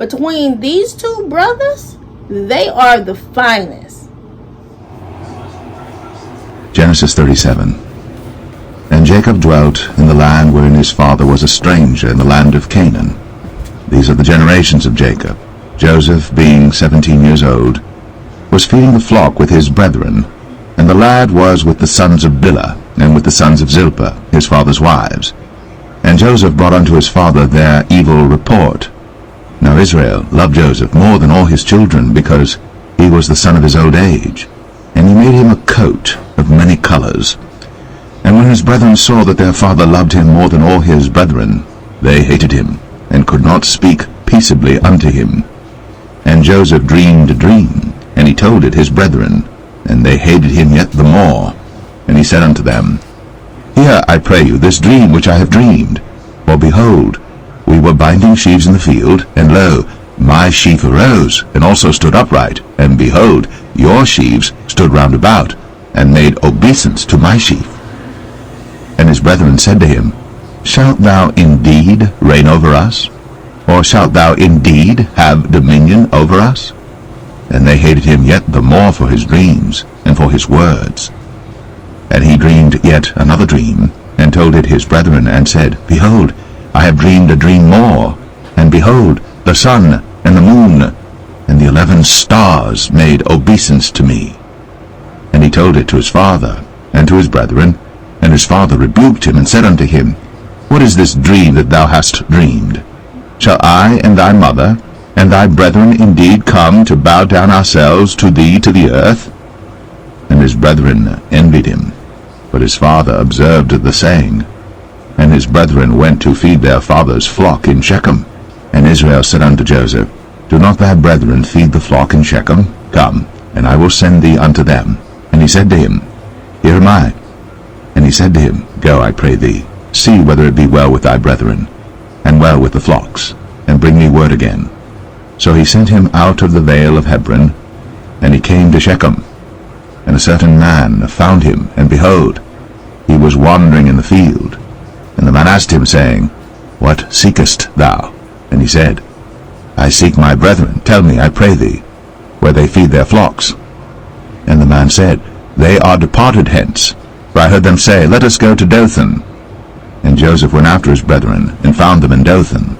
Between these two brothers, they are the finest. Genesis 37. And Jacob dwelt in the land wherein his father was a stranger, in the land of Canaan. These are the generations of Jacob. Joseph, being 17 years old, was feeding the flock with his brethren, and the lad was with the sons of Bilhah, and with the sons of Zilpah, his father's wives. And Joseph brought unto his father their evil report. Now Israel loved Joseph more than all his children, because he was the son of his old age. And he made him a coat of many colors. And when his brethren saw that their father loved him more than all his brethren, they hated him, and could not speak peaceably unto him. And Joseph dreamed a dream, and he told it his brethren, and they hated him yet the more. And he said unto them, Hear, I pray you, this dream which I have dreamed. For behold, we were binding sheaves in the field, and lo, my sheaf arose, and also stood upright, and behold, your sheaves stood round about, and made obeisance to my sheaf. And his brethren said to him, Shalt thou indeed reign over us? Or shalt thou indeed have dominion over us? And they hated him yet the more for his dreams, and for his words. And he dreamed yet another dream, and told it his brethren, and said, Behold, I have dreamed a dream more, and behold, the sun and the moon and the 11 stars made obeisance to me. And he told it to his father and to his brethren, and his father rebuked him, and said unto him, What is this dream that thou hast dreamed? Shall I and thy mother and thy brethren indeed come to bow down ourselves to thee to the earth? And his brethren envied him. But his father observed the saying. And his brethren went to feed their father's flock in Shechem. And Israel said unto Joseph, Do not thy brethren feed the flock in Shechem? Come, and I will send thee unto them. And he said to him, Here am I. And he said to him, Go, I pray thee, see whether it be well with thy brethren, and well with the flocks, and bring me word again. So he sent him out of the vale of Hebron, and he came to Shechem. And a certain man found him, and behold, he was wandering in the field. And the man asked him, saying, What seekest thou? And he said, I seek my brethren. Tell me, I pray thee, where they feed their flocks. And the man said, They are departed hence, for I heard them say, Let us go to Dothan. And Joseph went after his brethren, and found them in Dothan.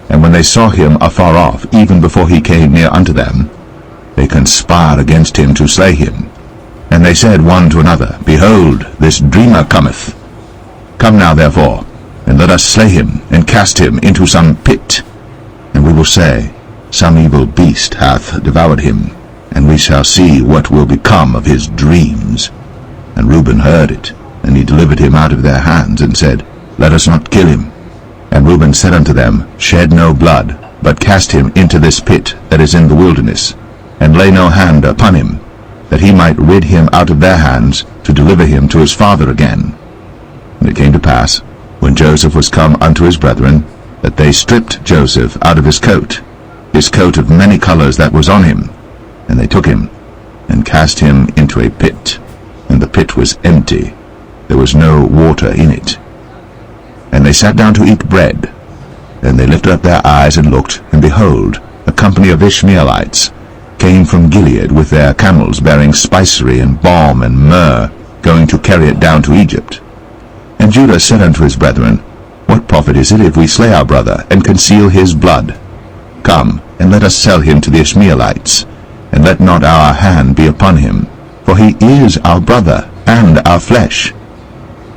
And when they saw him afar off, even before he came near unto them, they conspired against him to slay him. And they said one to another, Behold, this dreamer cometh. Come now therefore, and let us slay him, and cast him into some pit. And we will say, Some evil beast hath devoured him, and we shall see what will become of his dreams. And Reuben heard it, and he delivered him out of their hands, and said, Let us not kill him. And Reuben said unto them, Shed no blood, but cast him into this pit that is in the wilderness, and lay no hand upon him, that he might rid him out of their hands, to deliver him to his father again. And it came to pass, when Joseph was come unto his brethren, that they stripped Joseph out of his coat of many colors that was on him, and they took him, and cast him into a pit. And the pit was empty, there was no water in it. And they sat down to eat bread. And they lifted up their eyes and looked, and behold, a company of Ishmaelites came from Gilead with their camels bearing spicery and balm and myrrh, going to carry it down to Egypt. And Judah said unto his brethren, What profit is it if we slay our brother, and conceal his blood? Come, and let us sell him to the Ishmaelites, and let not our hand be upon him, for he is our brother, and our flesh.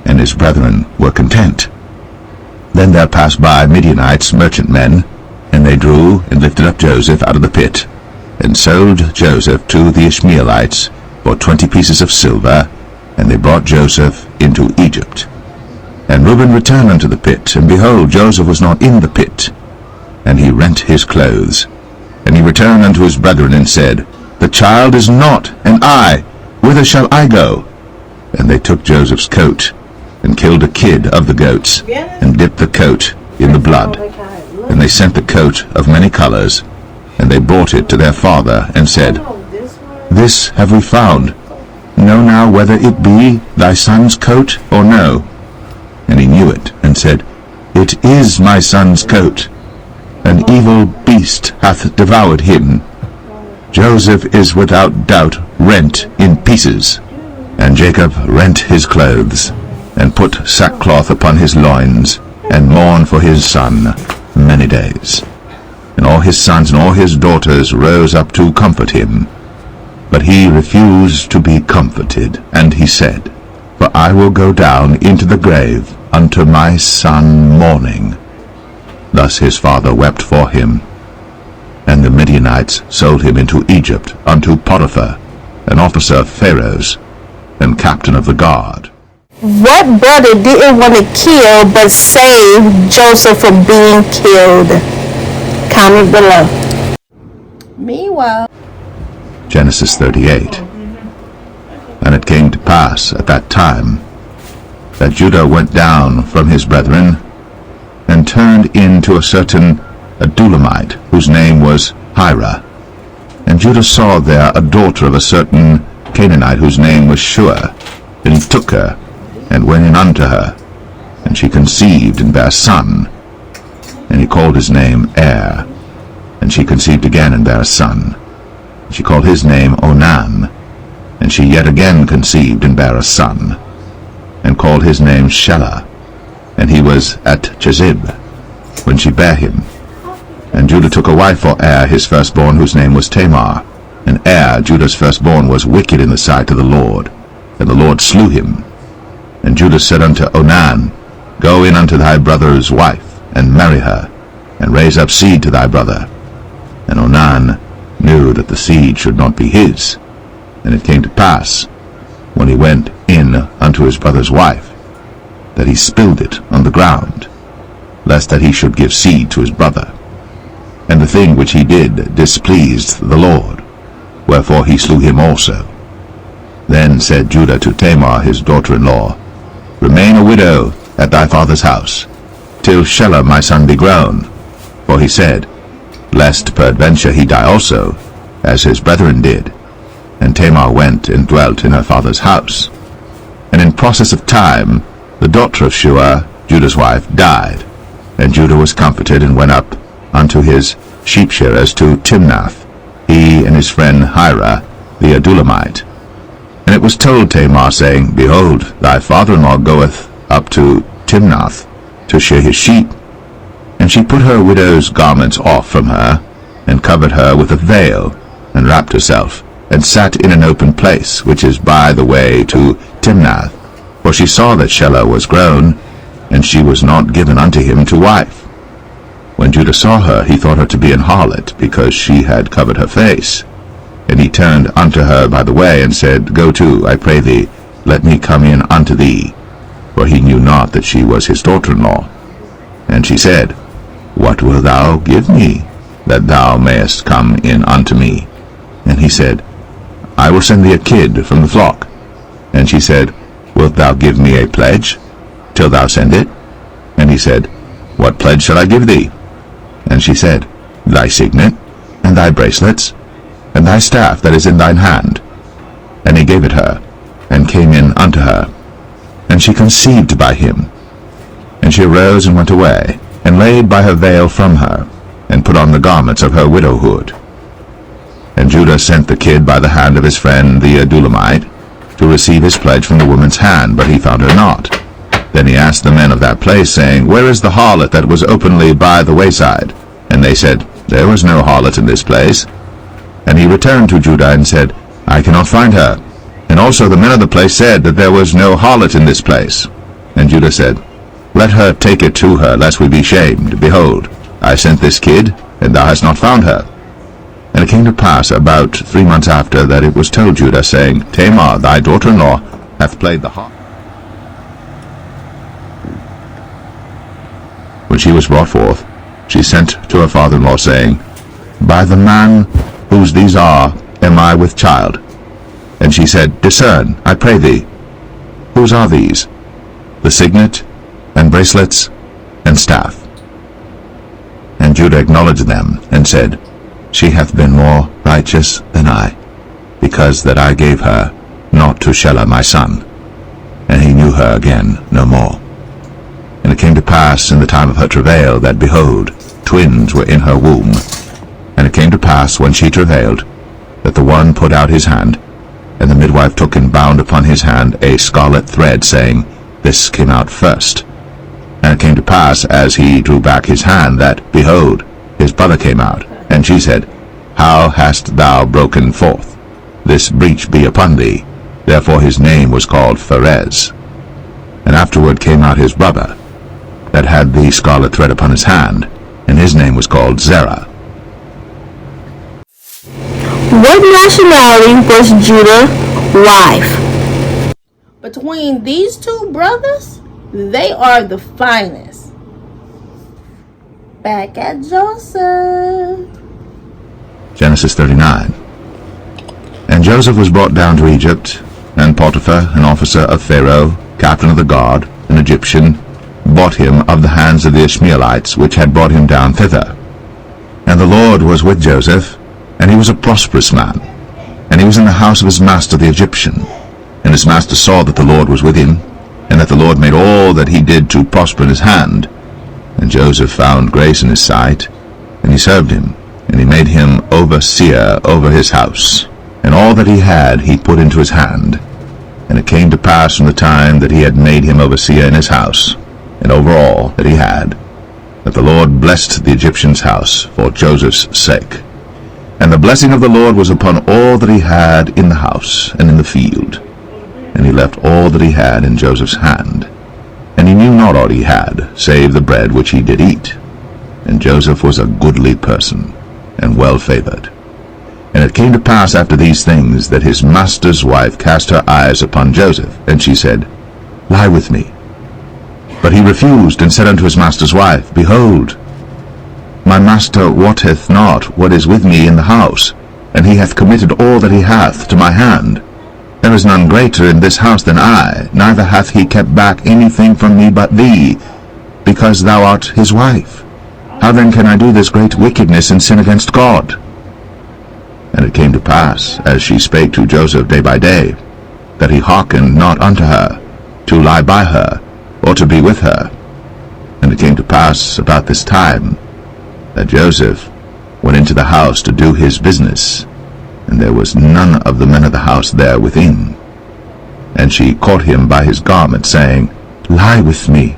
And his brethren were content. Then there passed by Midianites, merchantmen, and they drew and lifted up Joseph out of the pit, and sold Joseph to the Ishmaelites for 20 pieces of silver, and they brought Joseph into Egypt. And Reuben returned unto the pit, and behold, Joseph was not in the pit. And he rent his clothes. And he returned unto his brethren, and said, The child is not, and I, whither shall I go? And they took Joseph's coat, and killed a kid of the goats, and dipped the coat in the blood. And they sent the coat of many colors, and they brought it to their father, and said, This have we found. Know now whether it be thy son's coat or no. And he knew it, and said, It is my son's coat. an evil beast hath devoured him. Joseph is without doubt rent in pieces. And Jacob rent his clothes, and put sackcloth upon his loins, and mourned for his son many days. And all his sons and all his daughters rose up to comfort him. But he refused to be comforted, and he said, For I will go down into the grave unto my son mourning. Thus his father wept for him. And the Midianites sold him into Egypt unto Potiphar, an officer of Pharaoh's, and captain of the guard. What brother didn't want to kill but save Joseph from being killed? Comment below. Meanwhile, Genesis 38. And it came to pass at that time that Judah went down from his brethren, and turned into a certain Adulamite, whose name was Hira. And Judah saw there a daughter of a certain Canaanite, whose name was Shua. And he took her, and went in unto her, and she conceived and bare a son. And he called his name Er. And she conceived again and bare a son. She called his name Onan. And she yet again conceived and bare a son, and called his name Shelah. And he was at Chezib, when she bare him. And Judah took a wife for Er his firstborn, whose name was Tamar. And Er, Judah's firstborn, was wicked in the sight of the Lord, and the Lord slew him. And Judah said unto Onan, Go in unto thy brother's wife, and marry her, and raise up seed to thy brother. And Onan knew that the seed should not be his. And it came to pass, when he went in unto his brother's wife, that he spilled it on the ground, lest that he should give seed to his brother. And the thing which he did displeased the Lord, wherefore he slew him also. Then said Judah to Tamar his daughter-in-law, Remain a widow at thy father's house, till Shelah my son be grown. For he said, Lest peradventure he die also, as his brethren did. And Tamar went and dwelt in her father's house. And in process of time the daughter of Shua, Judah's wife, died. And Judah was comforted, and went up unto his sheep shearers to Timnath, he and his friend Hira the Adulamite. And it was told Tamar, saying, Behold, thy father-in-law goeth up to Timnath to shear his sheep. And she put her widow's garments off from her, and covered her with a veil, and wrapped herself, and sat in an open place, which is by the way to Timnath. For she saw that Shelah was grown, and she was not given unto him to wife. When Judah saw her, he thought her to be an harlot, because she had covered her face. And he turned unto her by the way, and said, Go to, I pray thee, let me come in unto thee. For he knew not that she was his daughter-in-law. And she said, What wilt thou give me, that thou mayest come in unto me? And he said, I will send thee a kid from the flock. And she said, Wilt thou give me a pledge, till thou send it? And he said, What pledge shall I give thee? And she said, Thy signet, and thy bracelets, and thy staff that is in thine hand. And he gave it her, and came in unto her. And she conceived by him. And she arose and went away, and laid by her veil from her, and put on the garments of her widowhood. And Judah sent the kid by the hand of his friend the Adulamite, to receive his pledge from the woman's hand, but he found her not. Then he asked the men of that place, saying, Where is the harlot that was openly by the wayside? And they said, There was no harlot in this place. And he returned to Judah, and said, I cannot find her. And also the men of the place said that there was no harlot in this place. And Judah said, Let her take it to her, lest we be shamed. Behold, I sent this kid, and thou hast not found her. And it came to pass about 3 months after, that it was told Judah, saying, Tamar thy daughter-in-law hath played the harp. When she was brought forth, she sent to her father-in-law, saying, By the man whose these are am I with child. And she said, Discern, I pray thee, whose are these? The signet, and bracelets, and staff. And Judah acknowledged them, and said, She hath been more righteous than I, because that I gave her not to Shelah my son. And he knew her again no more. And it came to pass in the time of her travail, that, behold, twins were in her womb. And it came to pass, when she travailed, that the one put out his hand, and the midwife took and bound upon his hand a scarlet thread, saying, This came out first. And it came to pass, as he drew back his hand, that, behold, his brother came out. And she said, How hast thou broken forth? This breach be upon thee. Therefore his name was called Pharez. And afterward came out his brother, that had the scarlet thread upon his hand, and his name was called Zerah. What nationality was Judah's wife? Between these two brothers, they are the finest. Back at Joseph. Genesis 39. And Joseph was brought down to Egypt, and Potiphar, an officer of Pharaoh, captain of the guard, an Egyptian, bought him of the hands of the Ishmaelites, which had brought him down thither. And the Lord was with Joseph, and he was a prosperous man. And he was in the house of his master the Egyptian. And his master saw that the Lord was with him, and that the Lord made all that he did to prosper in his hand. And Joseph found grace in his sight, and he served him, and he made him overseer over his house. And all that he had he put into his hand. And it came to pass from the time that he had made him overseer in his house, and over all that he had, that the Lord blessed the Egyptian's house for Joseph's sake. And the blessing of the Lord was upon all that he had in the house and in the field. And he left all that he had in Joseph's hand. And he knew not aught he had, save the bread which he did eat. And Joseph was a goodly person, and well favored. And it came to pass after these things, that his master's wife cast her eyes upon Joseph, and she said, Lie with me. But he refused, and said unto his master's wife, Behold, my master wotteth not what is with me in the house, and he hath committed all that he hath to my hand. There is none greater in this house than I, neither hath he kept back anything from me but thee, because thou art his wife. How then can I do this great wickedness and sin against God? And it came to pass, as she spake to Joseph day by day, that he hearkened not unto her, to lie by her, or to be with her. And it came to pass about this time, that Joseph went into the house to do his business, and there was none of the men of the house there within. And she caught him by his garment, saying, Lie with me.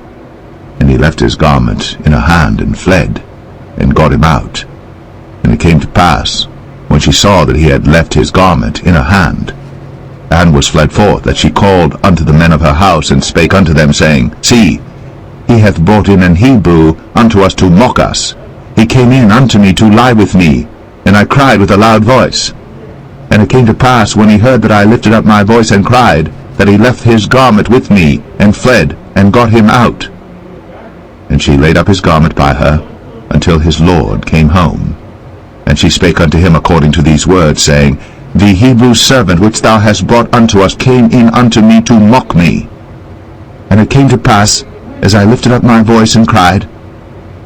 And he left his garment in her hand, and fled, and got him out. And it came to pass, when she saw that he had left his garment in her hand, and was fled forth, that she called unto the men of her house, and spake unto them, saying, See, he hath brought in an Hebrew unto us to mock us. He came in unto me to lie with me, and I cried with a loud voice. And it came to pass, when he heard that I lifted up my voice and cried, that he left his garment with me, and fled, and got him out. And she laid up his garment by her, until his Lord came home. And she spake unto him according to these words, saying, The Hebrew servant which thou hast brought unto us came in unto me to mock me. And it came to pass, as I lifted up my voice and cried,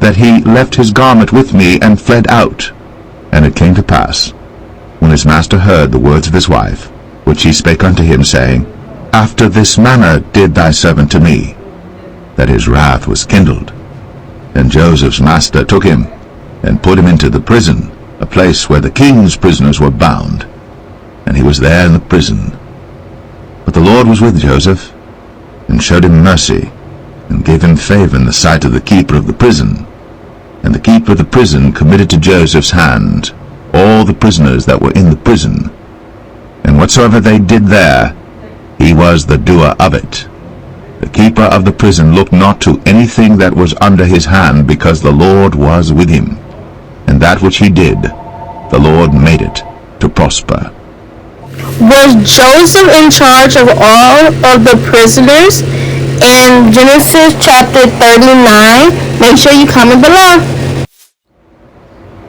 that he left his garment with me, and fled out. And it came to pass, when his master heard the words of his wife, which she spake unto him, saying, After this manner did thy servant to me, that his wrath was kindled. And Joseph's master took him, and put him into the prison, a place where the king's prisoners were bound. And he was there in the prison. But the Lord was with Joseph, and showed him mercy, and gave him favor in the sight of the keeper of the prison. And the keeper of the prison committed to Joseph's hand all the prisoners that were in the prison. And whatsoever they did there, he was the doer of it. The keeper of the prison looked not to anything that was under his hand, because the Lord was with him. And that which he did, the Lord made it to prosper. Was Joseph in charge of all of the prisoners? In Genesis chapter 39, make sure you comment below.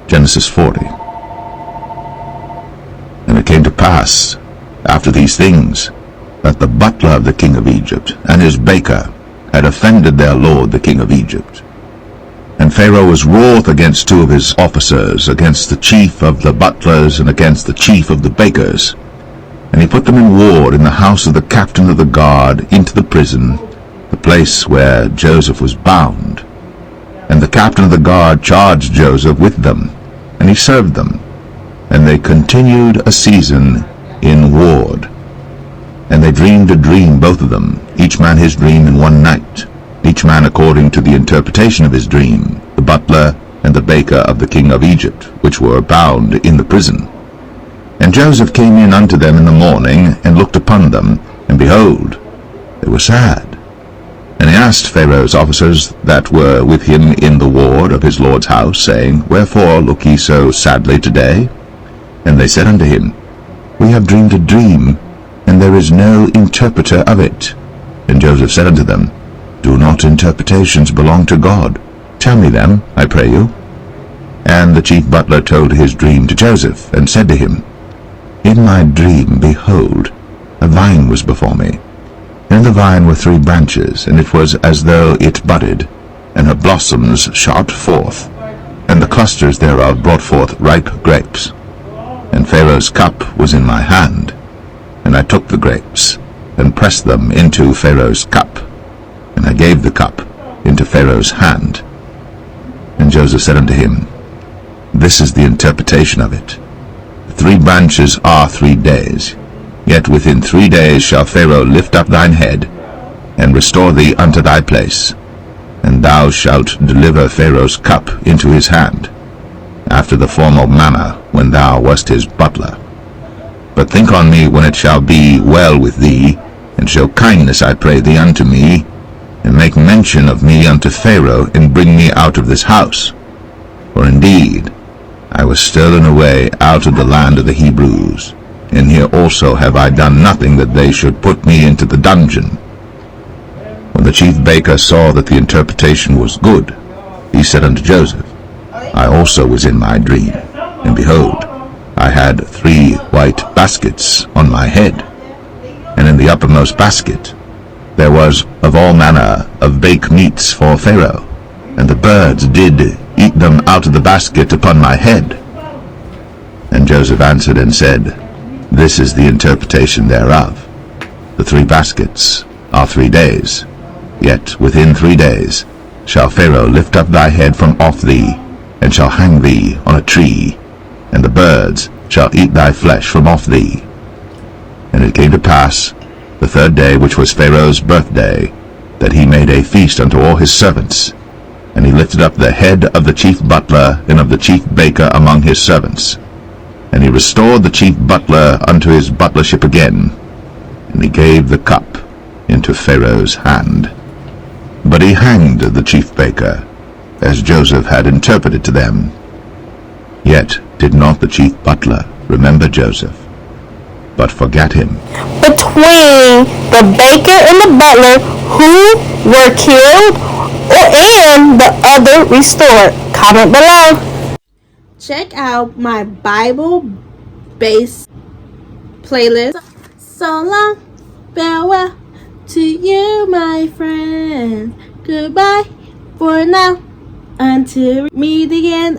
Genesis 40. And it came to pass, after these things, that the butler of the king of Egypt and his baker had offended their lord the king of Egypt. And Pharaoh was wroth against two of his officers, against the chief of the butlers and against the chief of the bakers. And he put them in ward in the house of the captain of the guard into the prison, the place where Joseph was bound. And the captain of the guard charged Joseph with them, and he served them. And they continued a season in ward. And they dreamed a dream, both of them, each man his dream in one night, each man according to the interpretation of his dream, the butler and the baker of the king of Egypt, which were bound in the prison. And Joseph came in unto them in the morning, and looked upon them, and behold, they were sad. And he asked Pharaoh's officers that were with him in the ward of his lord's house, saying, Wherefore look ye so sadly today? And they said unto him, We have dreamed a dream, and there is no interpreter of it. And Joseph said unto them, Do not interpretations belong to God? Tell me them, I pray you. And the chief butler told his dream to Joseph, and said to him, In my dream, behold, a vine was before me. And in the vine were 3 branches, and it was as though it budded, and her blossoms shot forth, and the clusters thereof brought forth ripe grapes. And Pharaoh's cup was in my hand, and I took the grapes, and pressed them into Pharaoh's cup, and I gave the cup into Pharaoh's hand. And Joseph said unto him, This is the interpretation of it. 3 branches are 3 days. Yet within 3 days shall Pharaoh lift up thine head, and restore thee unto thy place, and thou shalt deliver Pharaoh's cup into his hand, after the former manner when thou wast his butler. But think on me when it shall be well with thee, and show kindness, I pray thee, unto me, and make mention of me unto Pharaoh, and bring me out of this house. For indeed I was stolen away out of the land of the Hebrews, and here also have I done nothing that they should put me into the dungeon. When the chief baker saw that the interpretation was good, he said unto Joseph, I also was in my dream, and behold, I had 3 white baskets on my head, and in the uppermost basket there was of all manner of baked meats for Pharaoh, and the birds did eat them out of the basket upon my head. And Joseph answered and said, This is the interpretation thereof. The 3 baskets are 3 days. Yet within 3 days shall Pharaoh lift up thy head from off thee, and shall hang thee on a tree, and the birds shall eat thy flesh from off thee. And it came to pass, the 3rd day, which was Pharaoh's birthday, that he made a feast unto all his servants. And he lifted up the head of the chief butler and of the chief baker among his servants. And he restored the chief butler unto his butlership again, and he gave the cup into Pharaoh's hand. But he hanged the chief baker, as Joseph had interpreted to them. Yet did not the chief butler remember Joseph, but forgat him. Between the baker and the butler, who were killed, and the other restored? Comment below. Check out my Bible-based playlist. So long, farewell to you, my friend. Goodbye for now, until we meet again.